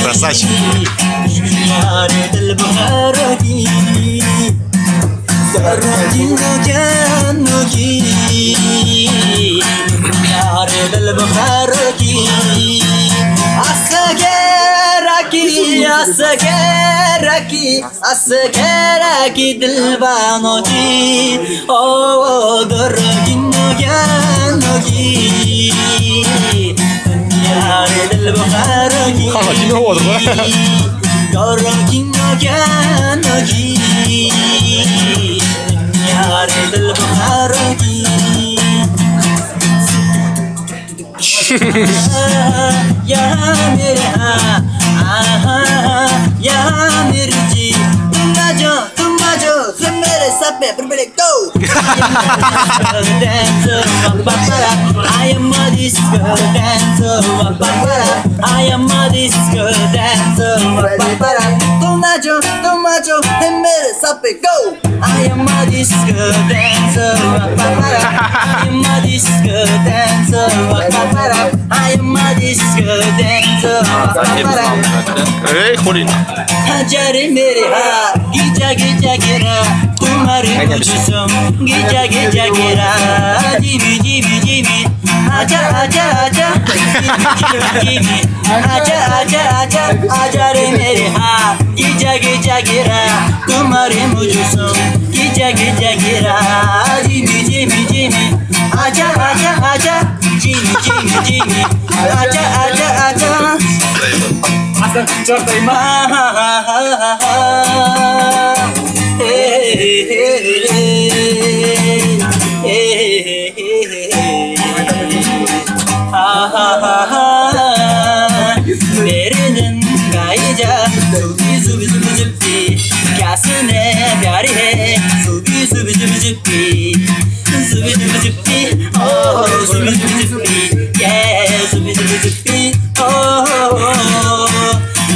Красавчик. Askeraki dilbanoji, oh doroginogi, yare dilbanogi, doroginogi, yare dilbanogi. Ya mere ya mere ji, तुम बाजो, फिर मेरे साथ में everybody go. Dancer, I am a disco dancer, I am a disco dancer. तुम बाजो, फिर मेरे साथ में go. I am a disco dancer, I am a disco dancer, I am a disco dancer. Hazare मेरे हाथ गिजा गिजा गिरा तुम्हारे मुझसम गिजा गिजा गिरा जीवी जीवी जीवी आजा आजा आजा जीवी आजा आजा आजा आजा रे मेरे हाथ गिजा गिजा गिरा तुम्हारे मुझसम गिजा गिजा गिरा जीवी जीवी जीवी आजा आजा आजा जीवी जीवी जीवी आजा आजा आजा Certai मेरे दिन गाई जा सुबी सुबी सुबी सुबी क्या सुने प्यारी है सुबी सुबी सुबी सुबी सुबी सुबी सुबी ओह सुबी सुबी सुबी ये सुबी सुबी सुबी ओह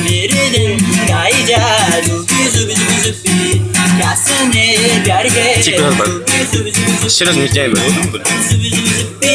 मेरे दिन गाई जा सुबी सुबी सुबी सुबी क्या सुने प्यारी है सुबी सुबी सुबी सुबी